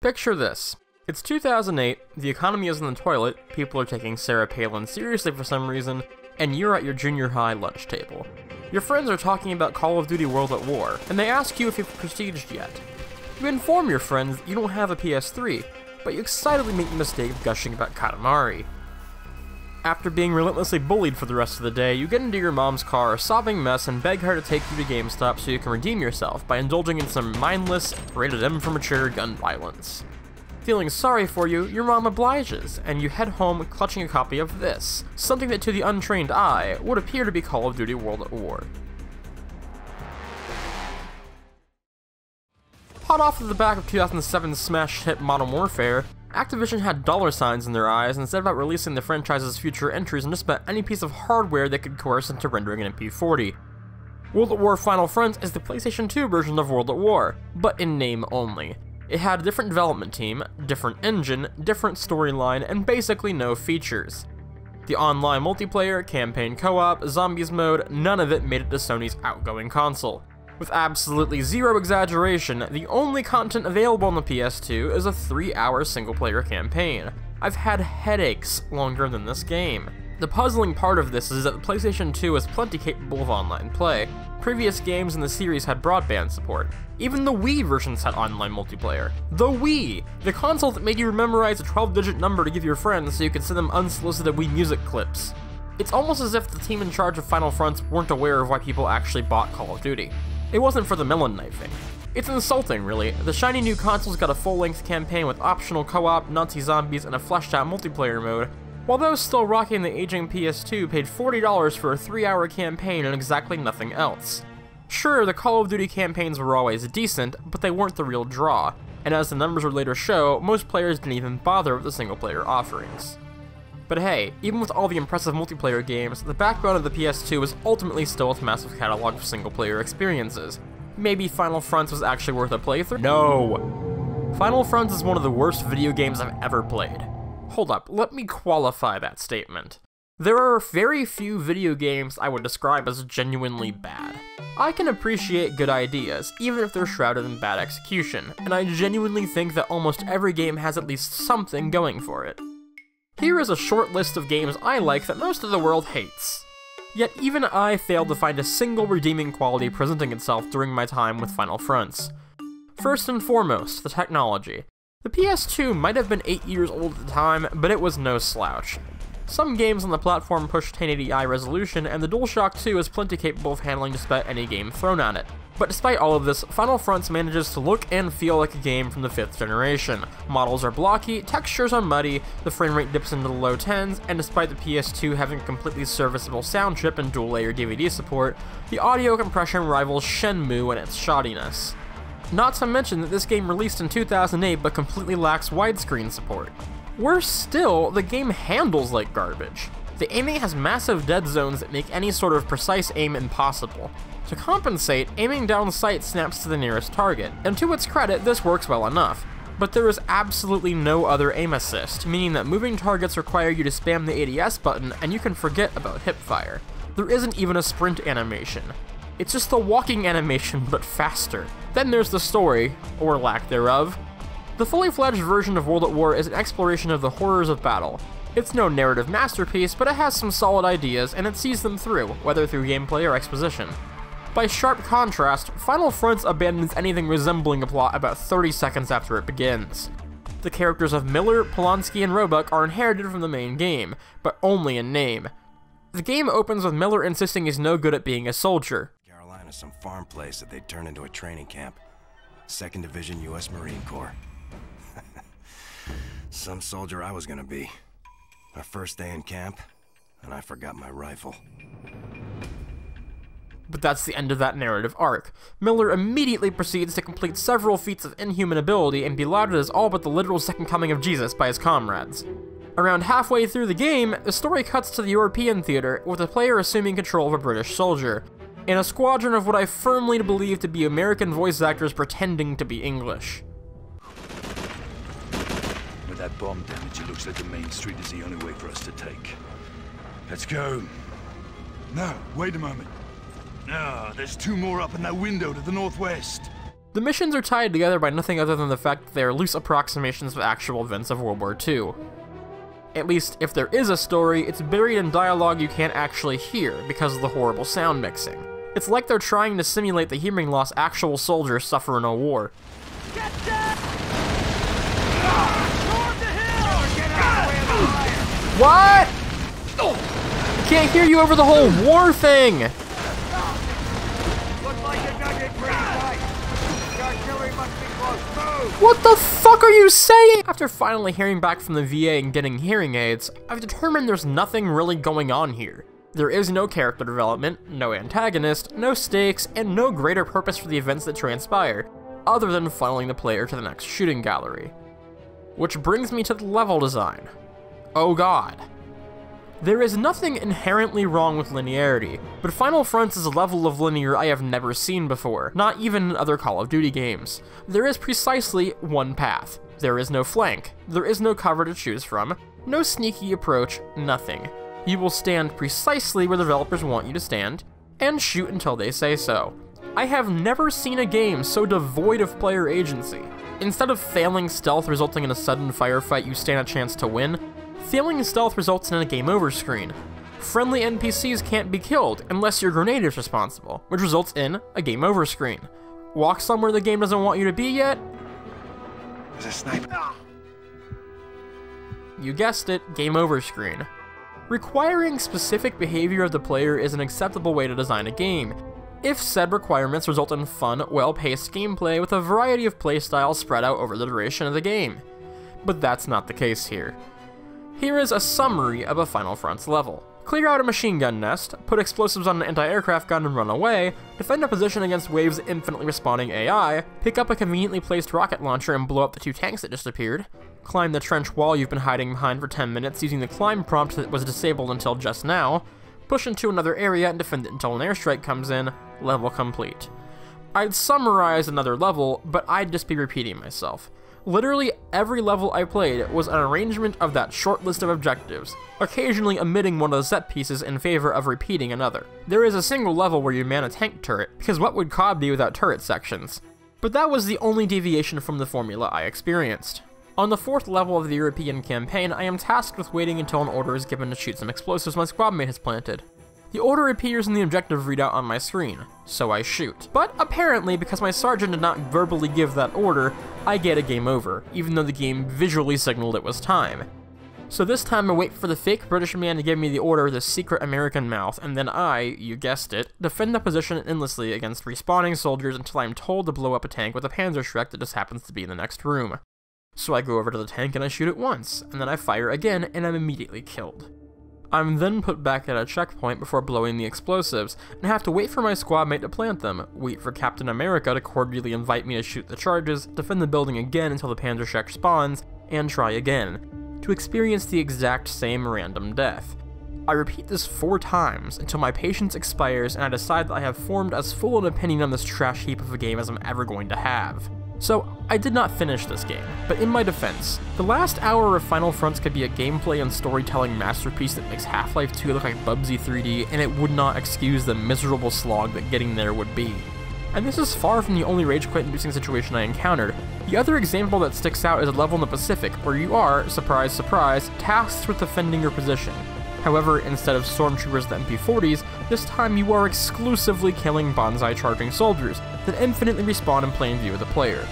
Picture this. It's 2008, the economy is in the toilet, people are taking Sarah Palin seriously for some reason, and you're at your junior high lunch table. Your friends are talking about Call of Duty World at War, and they ask you if you've prestiged yet. You inform your friends that you don't have a PS3, but you excitedly make the mistake of gushing about Katamari. After being relentlessly bullied for the rest of the day, you get into your mom's car, a sobbing mess, and beg her to take you to GameStop so you can redeem yourself by indulging in some mindless, rated M for mature gun violence. Feeling sorry for you, your mom obliges, and you head home clutching a copy of this, something that to the untrained eye would appear to be Call of Duty World at War. Hot off of the back of 2007's smash hit Modern Warfare, Activision had dollar signs in their eyes and set about releasing the franchise's future entries on just about any piece of hardware they could coerce into rendering an MP40. World at War Final Front is the PlayStation 2 version of World at War, but in name only. It had a different development team, different engine, different storyline, and basically no features. The online multiplayer, campaign co-op, zombies mode, none of it made it to Sony's outgoing console. With absolutely zero exaggeration, the only content available on the PS2 is a 3-hour single-player campaign. I've had headaches longer than this game. The puzzling part of this is that the PlayStation 2 is plenty capable of online play. Previous games in the series had broadband support. Even the Wii versions had online multiplayer. The Wii! The console that made you memorize a 12-digit number to give your friends so you could send them unsolicited Wii music clips. It's almost as if the team in charge of Final Fronts weren't aware of why people actually bought Call of Duty. It wasn't for the melon knifing. It's insulting, really. The shiny new console's got a full-length campaign with optional co-op, Nazi zombies, and a fleshed-out multiplayer mode, while those still rocking the aging PS2 paid $40 for a 3-hour campaign and exactly nothing else. Sure, the Call of Duty campaigns were always decent, but they weren't the real draw, and as the numbers would later show, most players didn't even bother with the single-player offerings. But hey, even with all the impressive multiplayer games, the backbone of the PS2 was ultimately still its massive catalog of single-player experiences. Maybe Final Fronts was actually worth a playthrough? No! Final Fronts is one of the worst video games I've ever played. Hold up, let me qualify that statement. There are very few video games I would describe as genuinely bad. I can appreciate good ideas, even if they're shrouded in bad execution, and I genuinely think that almost every game has at least something going for it. Here is a short list of games I like that most of the world hates. Yet even I failed to find a single redeeming quality presenting itself during my time with Final Fronts. First and foremost, the technology. The PS2 might have been 8 years old at the time, but it was no slouch. Some games on the platform push 1080i resolution, and the DualShock 2 is plenty capable of handling just about any game thrown at it. But despite all of this, Final Fronts manages to look and feel like a game from the 5th generation. Models are blocky, textures are muddy, the frame rate dips into the low 10s, and despite the PS2 having a completely serviceable sound chip and dual-layer DVD support, the audio compression rivals Shenmue in its shoddiness. Not to mention that this game released in 2008 but completely lacks widescreen support. Worse still, the game handles like garbage. The aiming has massive dead zones that make any sort of precise aim impossible. To compensate, aiming down sight snaps to the nearest target, and to its credit, this works well enough. But there is absolutely no other aim assist, meaning that moving targets require you to spam the ADS button and you can forget about hipfire. There isn't even a sprint animation. It's just the walking animation, but faster. Then there's the story, or lack thereof. The fully fledged version of World at War is an exploration of the horrors of battle. It's no narrative masterpiece, but it has some solid ideas, and it sees them through, whether through gameplay or exposition. By sharp contrast, Final Fronts abandons anything resembling a plot about 30 seconds after it begins. The characters of Miller, Polanski, and Roebuck are inherited from the main game, but only in name. The game opens with Miller insisting he's no good at being a soldier. Carolina's some farm place that they'd turn into a training camp. 2nd Division U.S. Marine Corps. Some soldier I was gonna be. Our first day in camp, and I forgot my rifle. But that's the end of that narrative arc. Miller immediately proceeds to complete several feats of inhuman ability and be lauded as all but the literal second coming of Jesus by his comrades. Around halfway through the game, the story cuts to the European theater, with the player assuming control of a British soldier, in a squadron of what I firmly believe to be American voice actors pretending to be English. With that bomb damage, it looks like the main street is the only way for us to take. Let's go. No, wait a moment. Ah, there's 2 more up in that window to the northwest. The missions are tied together by nothing other than the fact that they are loose approximations of actual events of World War II. At least, if there is a story, it's buried in dialogue you can't actually hear because of the horrible sound mixing. It's like they're trying to simulate the hearing loss actual soldiers suffer in a war. Get down! Toward the hill! Get out of the way! What? I can't hear you over the whole war thing! Looks like you dug it pretty tight. The artillery must be close. Move! What the fuck are you saying? After finally hearing back from the VA and getting hearing aids, I've determined there's nothing really going on here. There is no character development, no antagonist, no stakes, and no greater purpose for the events that transpire, other than funneling the player to the next shooting gallery. Which brings me to the level design. Oh god. There is nothing inherently wrong with linearity, but Final Fronts is a level of linear I have never seen before, not even in other Call of Duty games. There is precisely one path. There is no flank. There is no cover to choose from, no sneaky approach, nothing. You will stand precisely where the developers want you to stand, and shoot until they say so. I have never seen a game so devoid of player agency. Instead of failing stealth resulting in a sudden firefight you stand a chance to win, failing stealth results in a game over screen. Friendly NPCs can't be killed unless your grenade is responsible, which results in a game over screen. Walk somewhere the game doesn't want you to be yet? There's a sniper. You guessed it, game over screen. Requiring specific behavior of the player is an acceptable way to design a game, if said requirements result in fun, well-paced gameplay with a variety of playstyles spread out over the duration of the game. But that's not the case here. Here is a summary of a Final Fronts level. Clear out a machine gun nest, put explosives on an anti-aircraft gun and run away, defend a position against waves of infinitely responding AI, pick up a conveniently placed rocket launcher and blow up the 2 tanks that just appeared, climb the trench wall you've been hiding behind for 10 minutes using the climb prompt that was disabled until just now, push into another area and defend it until an airstrike comes in, level complete. I'd summarize another level, but I'd just be repeating myself. Literally every level I played was an arrangement of that short list of objectives, occasionally omitting one of the set pieces in favor of repeating another. There is a single level where you man a tank turret, because what would CoD be without turret sections? But that was the only deviation from the formula I experienced. On the 4th level of the European campaign, I am tasked with waiting until an order is given to shoot some explosives my squadmate has planted. The order appears in the objective readout on my screen, so I shoot. But apparently, because my sergeant did not verbally give that order, I get a game over, even though the game visually signaled it was time. So this time I wait for the fake British man to give me the order with a secret American mouth, and then I, you guessed it, defend the position endlessly against respawning soldiers until I'm told to blow up a tank with a Panzerschreck that just happens to be in the next room. So I go over to the tank and I shoot it once, and then I fire again and I'm immediately killed. I'm then put back at a checkpoint before blowing the explosives, and have to wait for my squadmate to plant them, wait for Captain America to cordially invite me to shoot the charges, defend the building again until the Panzerschreck spawns, and try again, to experience the exact same random death. I repeat this 4 times until my patience expires and I decide that I have formed as full an opinion on this trash heap of a game as I'm ever going to have. So, I did not finish this game, but in my defense, the last hour of Final Fronts could be a gameplay and storytelling masterpiece that makes Half-Life 2 look like Bubsy 3D, and it would not excuse the miserable slog that getting there would be. And this is far from the only rage quit-inducing situation I encountered. The other example that sticks out is a level in the Pacific, where you are, surprise surprise, tasked with defending your position. However, instead of stormtroopers and MP40s, this time you are exclusively killing bonsai charging soldiers that infinitely respawn in plain view of the player,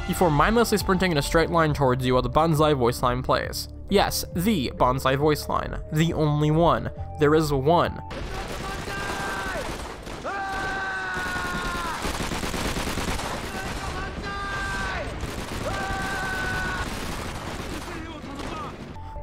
before mindlessly sprinting in a straight line towards you while the bonsai voice line plays. Yes, the bonsai voice line. The only one. There is one.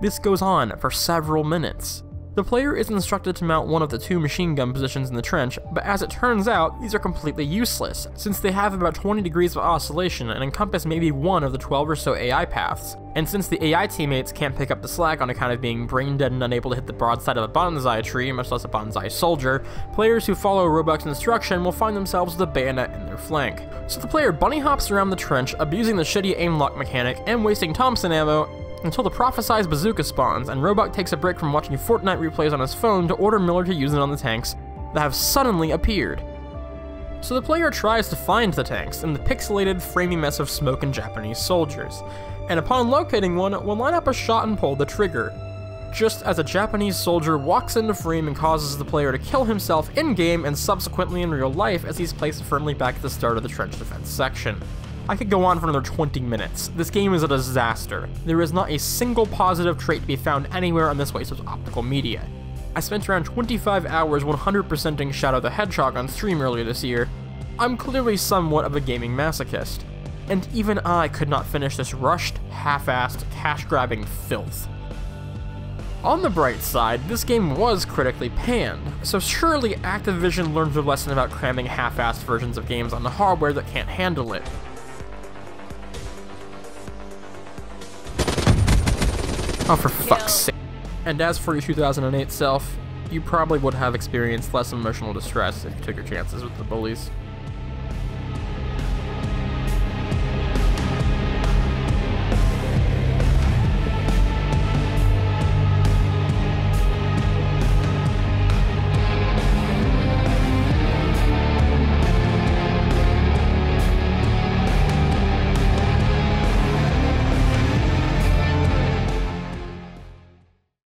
This goes on for several minutes. The player is instructed to mount one of the 2 machine gun positions in the trench, but as it turns out, these are completely useless, since they have about 20 degrees of oscillation and encompass maybe one of the 12 or so AI paths. And since the AI teammates can't pick up the slack on account of being brain dead and unable to hit the broadside of a bonsai tree, much less a bonsai soldier, players who follow Robux instruction will find themselves with a bayonet in their flank. So the player bunny hops around the trench, abusing the shitty aim lock mechanic and wasting Thompson ammo, until the prophesized bazooka spawns, and Robot takes a break from watching Fortnite replays on his phone to order Miller to use it on the tanks that have suddenly appeared. So the player tries to find the tanks in the pixelated, framey mess of smoke and Japanese soldiers, and upon locating one, will line up a shot and pull the trigger, just as a Japanese soldier walks into frame and causes the player to kill himself in-game and subsequently in real life as he's placed firmly back at the start of the trench defense section. I could go on for another 20 minutes. This game is a disaster. There is not a single positive trait to be found anywhere on this waste of optical media. I spent around 25 hours 100%ing Shadow the Hedgehog on stream earlier this year. I'm clearly somewhat of a gaming masochist, and even I could not finish this rushed, half-assed, cash-grabbing filth. On the bright side, this game was critically panned, so surely Activision learned their lesson about cramming half-assed versions of games on the hardware that can't handle it. Oh, for fuck's sake. And as for your 2008 self, you probably would have experienced less emotional distress if you took your chances with the bullies.